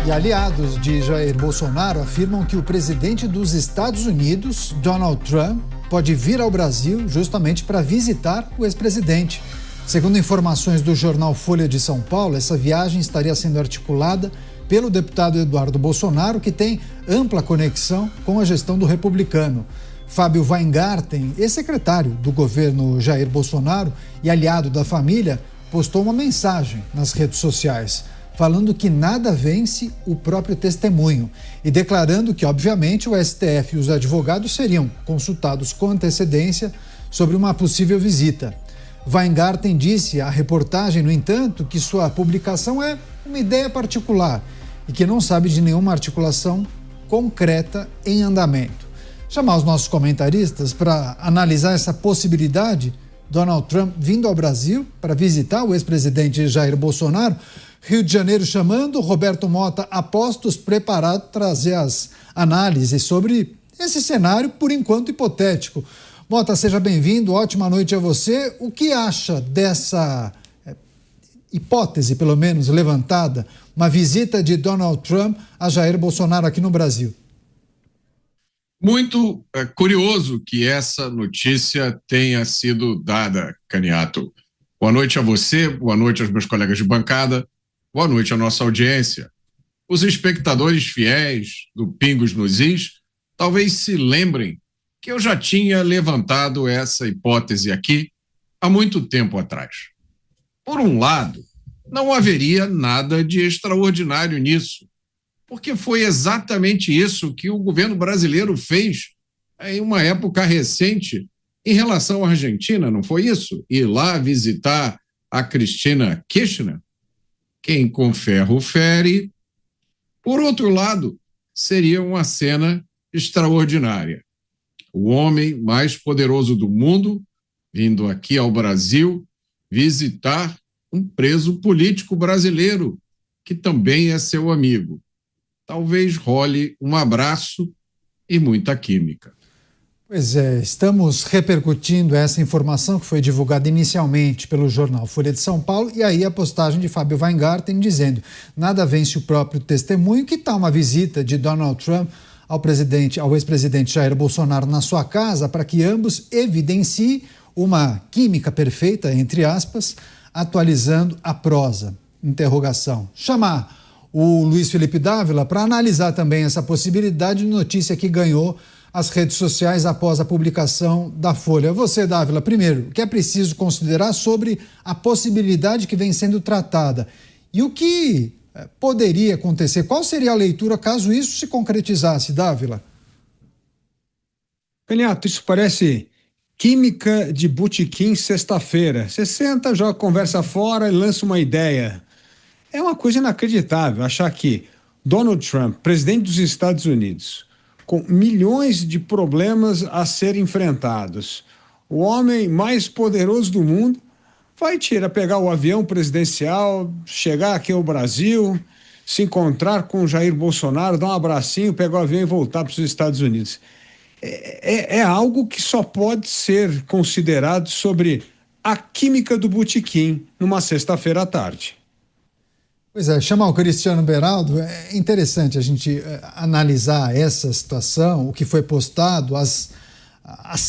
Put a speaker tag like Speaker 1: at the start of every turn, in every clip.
Speaker 1: E aliados de Jair Bolsonaro afirmam que o presidente dos Estados Unidos, Donald Trump, pode vir ao Brasil justamente para visitar o ex-presidente. Segundo informações do jornal Folha de São Paulo, essa viagem estaria sendo articulada pelo deputado Eduardo Bolsonaro, que tem ampla conexão com a gestão do republicano. Fábio Weingarten, ex-secretário do governo Jair Bolsonaro e aliado da família, postou uma mensagem nas redes sociais, falando que nada vence o próprio testemunho e declarando que, obviamente, o STF e os advogados seriam consultados com antecedência sobre uma possível visita. Weingarten disse à reportagem, no entanto, que sua publicação é uma ideia particular e que não sabe de nenhuma articulação concreta em andamento. Chamar os nossos comentaristas para analisar essa possibilidade, Donald Trump vindo ao Brasil para visitar o ex-presidente Jair Bolsonaro. Rio de Janeiro chamando, Roberto Mota apostos, preparado para trazer as análises sobre esse cenário, por enquanto hipotético. Mota, seja bem-vindo, ótima noite a você. O que acha dessa hipótese, pelo menos levantada, uma visita de Donald Trump a Jair Bolsonaro aqui no Brasil?
Speaker 2: Muito curioso que essa notícia tenha sido dada, Caniato. Boa noite a você, boa noite aos meus colegas de bancada, boa noite à nossa audiência. Os espectadores fiéis do Pingos nos Is talvez se lembrem que eu já tinha levantado essa hipótese aqui há muito tempo atrás. Por um lado, não haveria nada de extraordinário nisso, porque foi exatamente isso que o governo brasileiro fez em uma época recente em relação à Argentina, não foi isso? Ir lá visitar a Cristina Kirchner, quem com ferro fere. Por outro lado, seria uma cena extraordinária. O homem mais poderoso do mundo vindo aqui ao Brasil visitar um preso político brasileiro, que também é seu amigo. Talvez role um abraço e muita química.
Speaker 1: Pois é, estamos repercutindo essa informação que foi divulgada inicialmente pelo jornal Folha de São Paulo, e aí a postagem de Fábio Weingarten dizendo: nada vence o próprio testemunho. Que tal uma visita de Donald Trump ao ex-presidente Jair Bolsonaro na sua casa, para que ambos evidenciem uma química perfeita, entre aspas, atualizando a prosa? Interrogação. Chamar o Luiz Felipe Dávila para analisar também essa possibilidade de notícia que ganhou as redes sociais após a publicação da Folha. Você, Dávila, primeiro, o que é preciso considerar sobre a possibilidade que vem sendo tratada e o que poderia acontecer? Qual seria a leitura caso isso se concretizasse, Dávila?
Speaker 3: Caniato, isso parece química de botequim sexta-feira. Você senta, joga conversa fora e lança uma ideia. É uma coisa inacreditável achar que Donald Trump, presidente dos Estados Unidos, com milhões de problemas a serem enfrentados, o homem mais poderoso do mundo, vai pegar o avião presidencial, chegar aqui ao Brasil, se encontrar com Jair Bolsonaro, dar um abracinho, pegar o avião e voltar para os Estados Unidos. É algo que só pode ser considerado sobre a química do botequim numa sexta-feira à tarde.
Speaker 1: Pois é, chamar o Cristiano Beraldo, é interessante a gente analisar essa situação, o que foi postado, as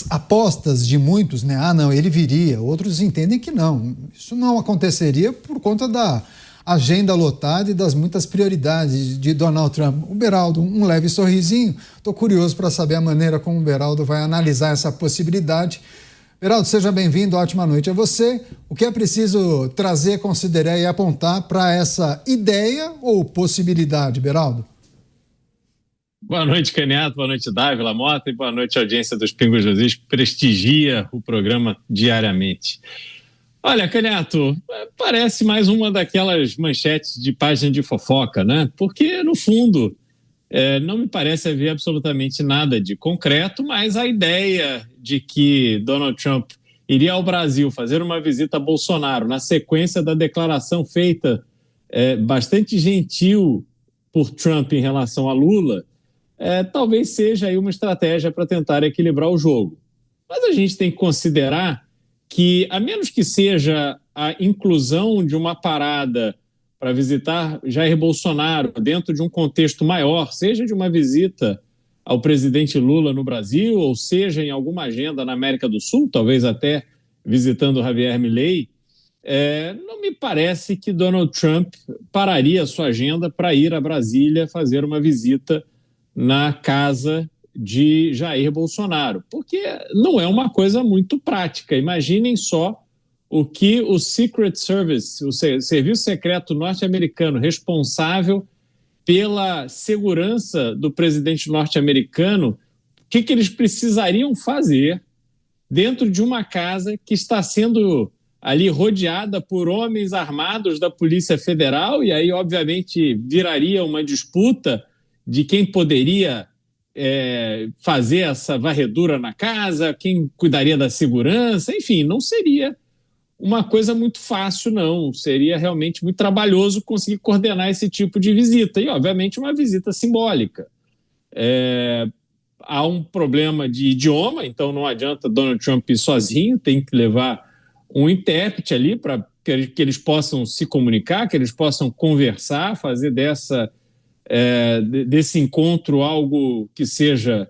Speaker 1: apostas de muitos, né? Ah, não, ele viria. Outros entendem que não. Isso não aconteceria por conta da agenda lotada e das muitas prioridades de Donald Trump. O Beraldo, um leve sorrisinho. Estou curioso para saber a maneira como o Beraldo vai analisar essa possibilidade. Beraldo, seja bem-vindo, ótima noite a você. O que é preciso trazer, considerar e apontar para essa ideia ou possibilidade, Beraldo?
Speaker 4: Boa noite, Caniato, boa noite, Dávila, Mota, e boa noite, audiência dos Pingos dos Is, que prestigia o programa diariamente. Olha, Caniato, parece mais uma daquelas manchetes de página de fofoca, né? Porque, no fundo, não me parece haver absolutamente nada de concreto, mas a ideia de que Donald Trump iria ao Brasil fazer uma visita a Bolsonaro na sequência da declaração feita bastante gentil por Trump em relação a Lula, talvez seja aí uma estratégia para tentar equilibrar o jogo. Mas a gente tem que considerar que, a menos que seja a inclusão de uma parada para visitar Jair Bolsonaro dentro de um contexto maior, seja de uma visita ao presidente Lula no Brasil, ou seja em alguma agenda na América do Sul, talvez até visitando Javier Milei, não me parece que Donald Trump pararia a sua agenda para ir a Brasília fazer uma visita na casa de Jair Bolsonaro, porque não é uma coisa muito prática. Imaginem só o que o Secret Service, o Serviço Secreto norte-americano, responsável pela segurança do presidente norte-americano, o que eles precisariam fazer dentro de uma casa que está sendo ali rodeada por homens armados da Polícia Federal, e aí, obviamente, viraria uma disputa de quem poderia fazer essa varredura na casa, quem cuidaria da segurança, enfim, não seria uma coisa muito fácil, não. Seria realmente muito trabalhoso conseguir coordenar esse tipo de visita, e, obviamente, uma visita simbólica. Há um problema de idioma, então não adianta Donald Trump ir sozinho, tem que levar um intérprete ali para que eles possam se comunicar, que eles possam conversar, fazer desse encontro algo que seja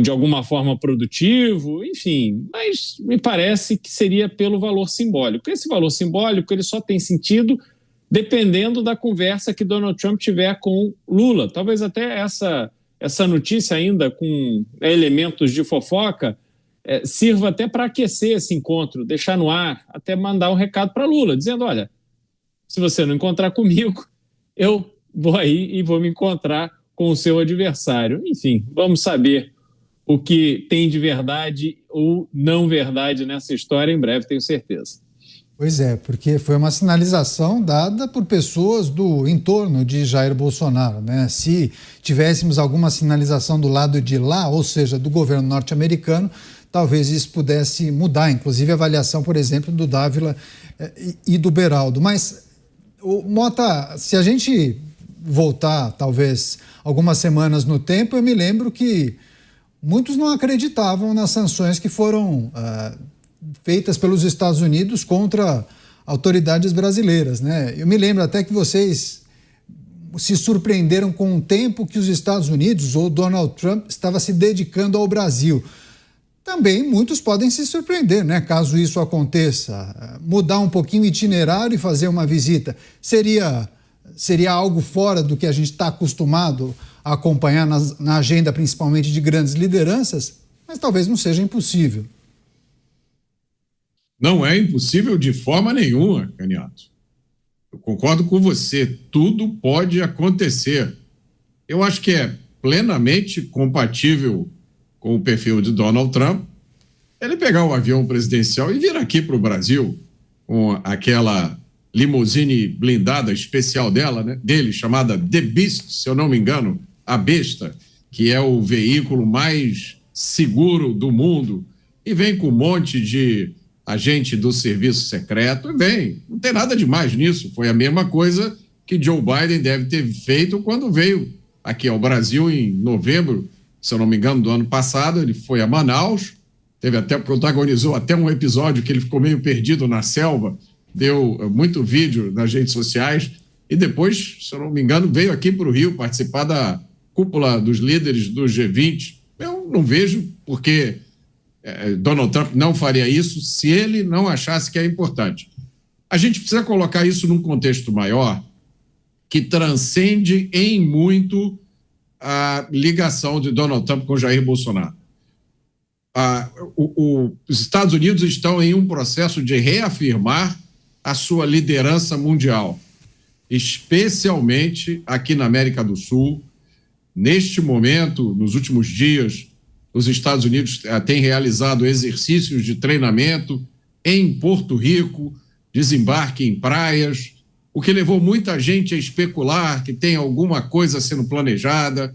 Speaker 4: de alguma forma produtivo, enfim, mas me parece que seria pelo valor simbólico. Esse valor simbólico ele só tem sentido dependendo da conversa que Donald Trump tiver com Lula. Talvez até essa notícia ainda com elementos de fofoca sirva até para aquecer esse encontro, deixar no ar, até mandar um recado para Lula, dizendo, olha, se você não encontrar comigo, eu vou aí e vou me encontrar com o seu adversário. Enfim, vamos saber o que tem de verdade ou não verdade nessa história em breve, tenho certeza.
Speaker 1: Pois é, porque foi uma sinalização dada por pessoas do entorno de Jair Bolsonaro, né? Se tivéssemos alguma sinalização do lado de lá, ou seja, do governo norte-americano, talvez isso pudesse mudar, inclusive a avaliação, por exemplo, do Dávila e do Beraldo. Mas, Mota, se a gente voltar, talvez, algumas semanas no tempo, eu me lembro que muitos não acreditavam nas sanções que foram feitas pelos Estados Unidos contra autoridades brasileiras, né? Eu me lembro até que vocês se surpreenderam com o tempo que os Estados Unidos ou Donald Trump estava se dedicando ao Brasil. Também muitos podem se surpreender, né? Caso isso aconteça, mudar um pouquinho o itinerário e fazer uma visita seria algo fora do que a gente está acostumado a acompanhar na agenda, principalmente de grandes lideranças, mas talvez não seja impossível.
Speaker 2: Não é impossível de forma nenhuma, Caniato. Eu concordo com você, tudo pode acontecer. Eu acho que é plenamente compatível com o perfil de Donald Trump ele pegar o avião presidencial e vir aqui para o Brasil com aquela limusine blindada especial dele, chamada The Beast, se eu não me engano, a Besta, que é o veículo mais seguro do mundo, e vem com um monte de agente do serviço secreto, e vem, não tem nada demais nisso, foi a mesma coisa que Joe Biden deve ter feito quando veio aqui ao Brasil em novembro, se eu não me engano, do ano passado. Ele foi a Manaus, protagonizou até um episódio que ele ficou meio perdido na selva, deu muito vídeo nas redes sociais, e depois, se eu não me engano, veio aqui para o Rio participar da cúpula dos líderes do G20. Eu não vejo porque Donald Trump não faria isso se ele não achasse que é importante. A gente precisa colocar isso num contexto maior que transcende em muito a ligação de Donald Trump com Jair Bolsonaro. Os Estados Unidos estão em um processo de reafirmar a sua liderança mundial, especialmente aqui na América do Sul. Neste momento, nos últimos dias, os Estados Unidos têm realizado exercícios de treinamento em Porto Rico, desembarque em praias, o que levou muita gente a especular que tem alguma coisa sendo planejada.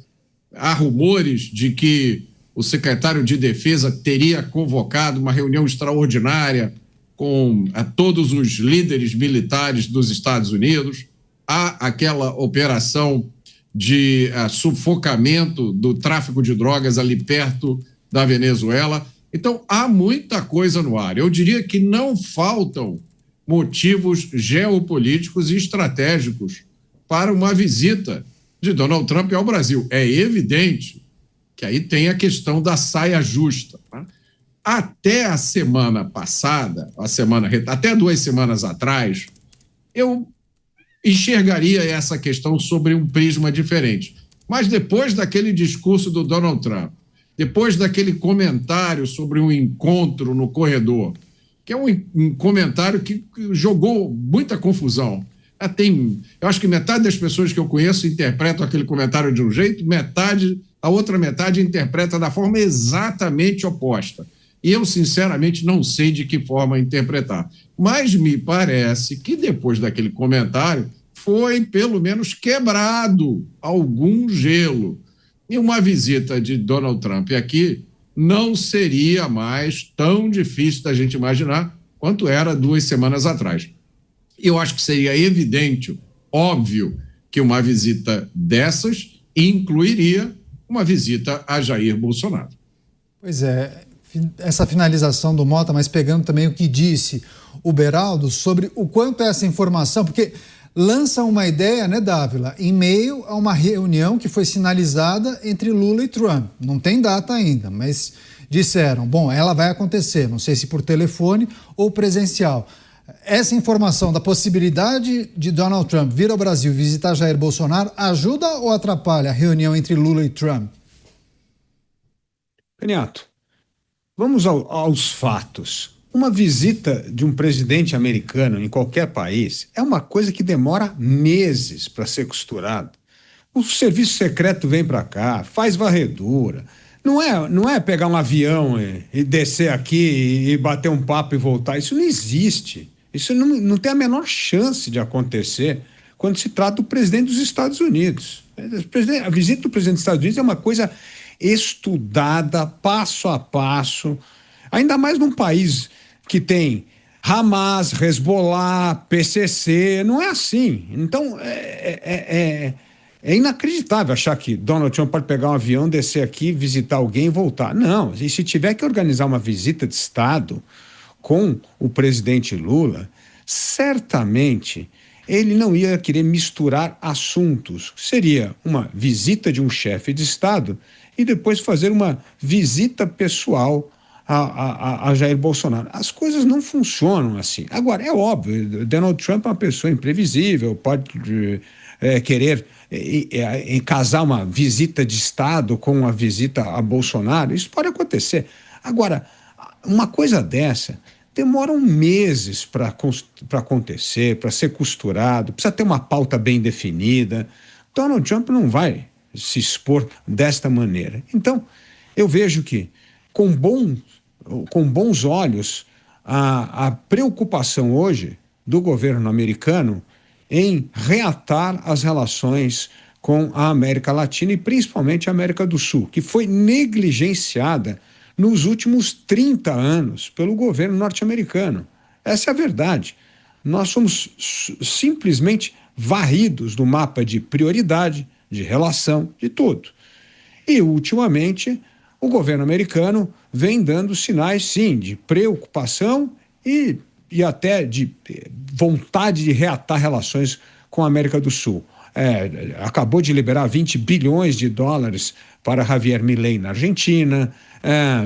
Speaker 2: Há rumores de que o secretário de Defesa teria convocado uma reunião extraordinária com todos os líderes militares dos Estados Unidos. Há aquela operação de sufocamento do tráfico de drogas ali perto da Venezuela. Então, há muita coisa no ar. Eu diria que não faltam motivos geopolíticos e estratégicos para uma visita de Donald Trump ao Brasil. É evidente que aí tem a questão da saia justa. Né? Até a semana passada, até 2 semanas atrás, eu enxergaria essa questão sobre um prisma diferente. Mas depois daquele discurso do Donald Trump, depois daquele comentário sobre um encontro no corredor, que é um comentário que jogou muita confusão. Eu acho que metade das pessoas que eu conheço interpretam aquele comentário de um jeito, a outra metade interpreta da forma exatamente oposta. E eu, sinceramente, não sei de que forma interpretar. Mas me parece que depois daquele comentário foi, pelo menos, quebrado algum gelo. E uma visita de Donald Trump aqui não seria mais tão difícil da gente imaginar quanto era 2 semanas atrás. Eu acho que seria evidente, óbvio, que uma visita dessas incluiria uma visita a Jair Bolsonaro.
Speaker 1: Pois é, essa finalização do Mota, mas pegando também o que disse o Beraldo sobre o quanto essa informação, porque lança uma ideia, né, Dávila, em meio a uma reunião que foi sinalizada entre Lula e Trump. Não tem data ainda, mas disseram, bom, ela vai acontecer, não sei se por telefone ou presencial. Essa informação da possibilidade de Donald Trump vir ao Brasil visitar Jair Bolsonaro ajuda ou atrapalha a reunião entre Lula e Trump?
Speaker 3: Caniato, vamos aos fatos. Uma visita de um presidente americano em qualquer país é uma coisa que demora meses para ser costurada. O serviço secreto vem para cá, faz varredura. Não é pegar um avião e descer aqui e bater um papo e voltar. Isso não existe. Isso não tem a menor chance de acontecer quando se trata do presidente dos Estados Unidos. A visita do presidente dos Estados Unidos é uma coisa estudada, passo a passo, ainda mais num país que tem Hamas, Hezbollah, PCC, não é assim. Então, é inacreditável achar que Donald Trump pode pegar um avião, descer aqui, visitar alguém e voltar. Não, e se tiver que organizar uma visita de Estado com o presidente Lula, certamente ele não ia querer misturar assuntos. Seria uma visita de um chefe de Estado e depois fazer uma visita pessoal a Jair Bolsonaro. As coisas não funcionam assim. Agora, é óbvio, Donald Trump é uma pessoa imprevisível, pode querer casar uma visita de Estado com uma visita a Bolsonaro. Isso pode acontecer. Agora, uma coisa dessa demoram meses para acontecer, para ser costurado, precisa ter uma pauta bem definida. Donald Trump não vai se expor desta maneira. Então, eu vejo que, com bons olhos, a preocupação hoje do governo americano em reatar as relações com a América Latina e principalmente a América do Sul, que foi negligenciada nos últimos 30 anos pelo governo norte-americano. Essa é a verdade. Nós somos simplesmente varridos do mapa de prioridade, de relação, de tudo. E, ultimamente, o governo americano vem dando sinais, sim, de preocupação e até de vontade de reatar relações com a América do Sul. Acabou de liberar 20 bilhões de dólares para Javier Milei na Argentina,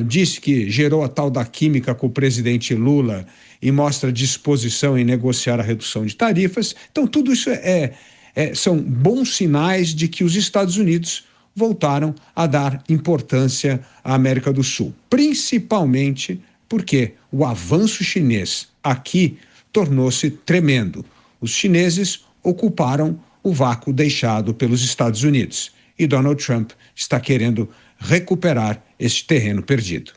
Speaker 3: disse que gerou a tal da química com o presidente Lula e mostra disposição em negociar a redução de tarifas. Então, tudo isso são bons sinais de que os Estados Unidos voltaram a dar importância à América do Sul, principalmente porque o avanço chinês aqui tornou-se tremendo. Os chineses ocuparam o vácuo deixado pelos Estados Unidos e Donald Trump está querendo recuperar este terreno perdido.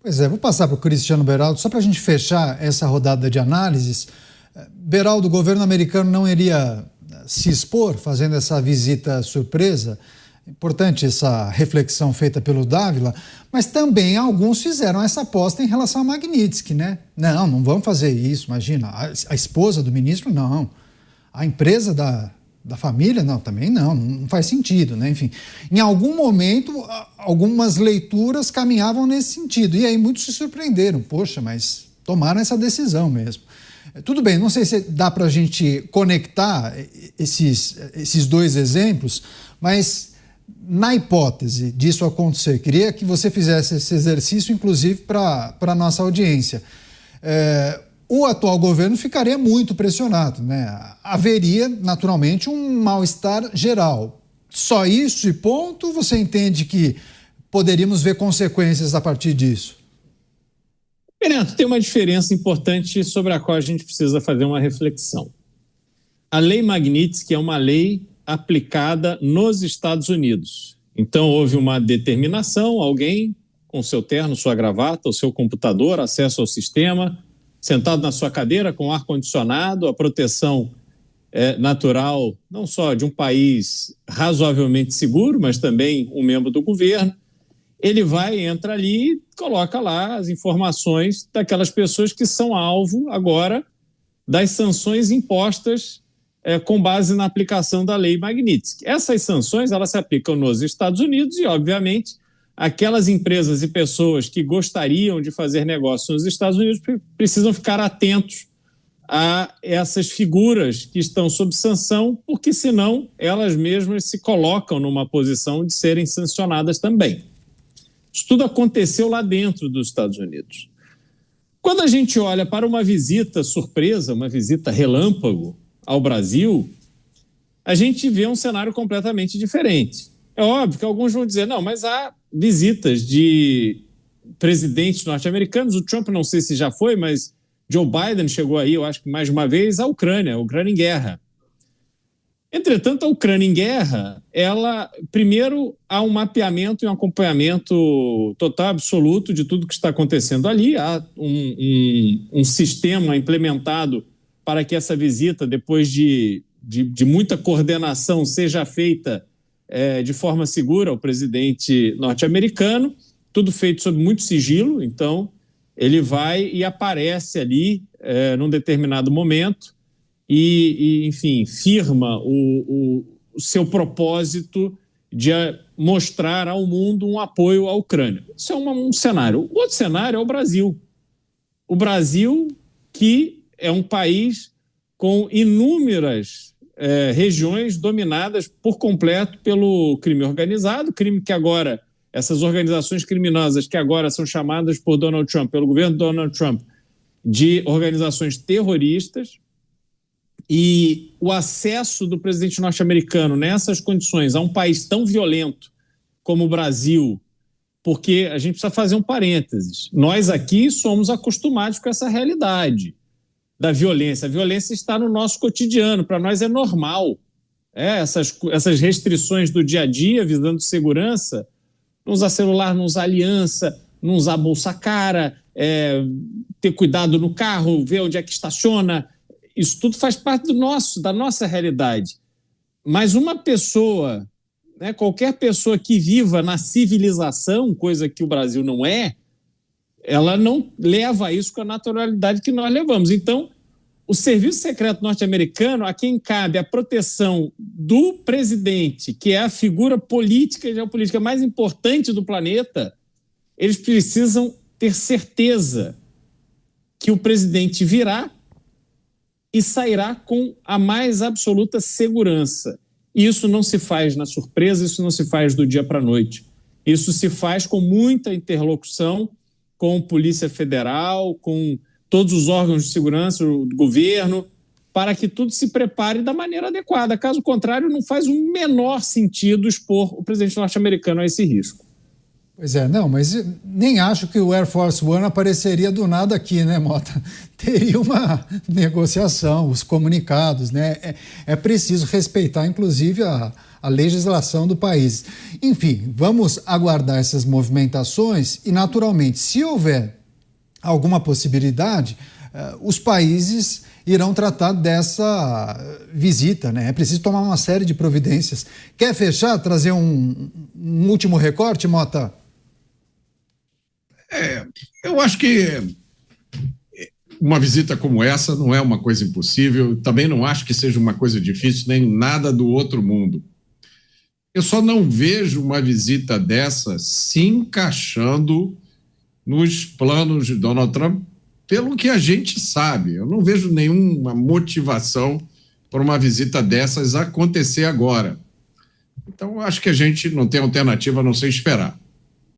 Speaker 1: Pois é, vou passar para o Cristiano Beraldo, só para a gente fechar essa rodada de análises. Beraldo, o governo americano não iria se expor fazendo essa visita surpresa? Importante essa reflexão feita pelo Dávila, mas também alguns fizeram essa aposta em relação a Magnitsky, né? Não vamos fazer isso, imagina. A esposa do ministro, não. A empresa da família, não, também não faz sentido, né? Enfim, em algum momento, algumas leituras caminhavam nesse sentido, e aí muitos se surpreenderam, poxa, mas tomaram essa decisão mesmo. Tudo bem, não sei se dá para a gente conectar esses dois exemplos, mas na hipótese disso acontecer, queria que você fizesse esse exercício, inclusive, para a nossa audiência. O atual governo ficaria muito pressionado, né? Haveria, naturalmente, um mal-estar geral. Só isso e ponto? Você entende que poderíamos ver consequências a partir disso?
Speaker 4: Renato, tem uma diferença importante sobre a qual a gente precisa fazer uma reflexão. A Lei Magnitsky é uma lei aplicada nos Estados Unidos. Então, houve uma determinação, alguém com seu terno, sua gravata, o seu computador, acesso ao sistema, sentado na sua cadeira com ar-condicionado, a proteção natural, não só de um país razoavelmente seguro, mas também um membro do governo. Ele entra ali e coloca lá as informações daquelas pessoas que são alvo agora das sanções impostas com base na aplicação da Lei Magnitsky. Essas sanções elas se aplicam nos Estados Unidos e, obviamente, aquelas empresas e pessoas que gostariam de fazer negócio nos Estados Unidos precisam ficar atentos a essas figuras que estão sob sanção, porque senão elas mesmas se colocam numa posição de serem sancionadas também. Isso tudo aconteceu lá dentro dos Estados Unidos. Quando a gente olha para uma visita surpresa, uma visita relâmpago ao Brasil, a gente vê um cenário completamente diferente. É óbvio que alguns vão dizer, não, mas há visitas de presidentes norte-americanos, o Trump não sei se já foi, mas Joe Biden chegou aí, eu acho que mais uma vez, à Ucrânia em guerra. Entretanto, a Ucrânia em guerra, primeiro, há um mapeamento e um acompanhamento total, absoluto de tudo que está acontecendo ali. Há um sistema implementado para que essa visita, depois de muita coordenação, seja feita de forma segura ao presidente norte-americano, tudo feito sob muito sigilo. Então, ele vai e aparece ali num determinado momento, enfim, firma o seu propósito de mostrar ao mundo um apoio à Ucrânia. Isso é um cenário. O outro cenário é o Brasil. O Brasil, que é um país com inúmeras regiões dominadas por completo pelo crime organizado, crime que agora, essas organizações criminosas que agora são chamadas por Donald Trump, pelo governo Donald Trump, de organizações terroristas. E o acesso do presidente norte-americano nessas condições a um país tão violento como o Brasil, porque a gente precisa fazer um parênteses, nós aqui somos acostumados com essa realidade da violência. A violência está no nosso cotidiano, para nós é normal. Essas restrições do dia a dia, visando segurança, não usar celular, não usar aliança, não usar bolsa cara, ter cuidado no carro, ver onde é que estaciona. Isso tudo faz parte da nossa realidade. Mas uma pessoa, qualquer pessoa que viva na civilização, coisa que o Brasil não é, ela não leva isso com a naturalidade que nós levamos. Então, o Serviço Secreto norte-americano, a quem cabe a proteção do presidente, que é a figura política e geopolítica mais importante do planeta, eles precisam ter certeza que o presidente virá e sairá com a mais absoluta segurança. E isso não se faz na surpresa, isso não se faz do dia para a noite. Isso se faz com muita interlocução com a Polícia Federal, com todos os órgãos de segurança, o governo, para que tudo se prepare da maneira adequada. Caso contrário, não faz o menor sentido expor o presidente norte-americano a esse risco.
Speaker 1: Pois é, não, mas nem acho que o Air Force One apareceria do nada aqui, né, Mota? Teria uma negociação, os comunicados, né? É preciso respeitar, inclusive, a legislação do país. Enfim, vamos aguardar essas movimentações e, naturalmente, se houver alguma possibilidade, os países irão tratar dessa visita, né? É preciso tomar uma série de providências. Quer fechar, trazer um último recorte, Mota?
Speaker 2: Eu acho que uma visita como essa não é uma coisa impossível, também não acho que seja uma coisa difícil, nem nada do outro mundo. Eu só não vejo uma visita dessa se encaixando nos planos de Donald Trump pelo que a gente sabe. Eu não vejo nenhuma motivação para uma visita dessas acontecer agora. Então, acho que a gente não tem alternativa a não ser esperar.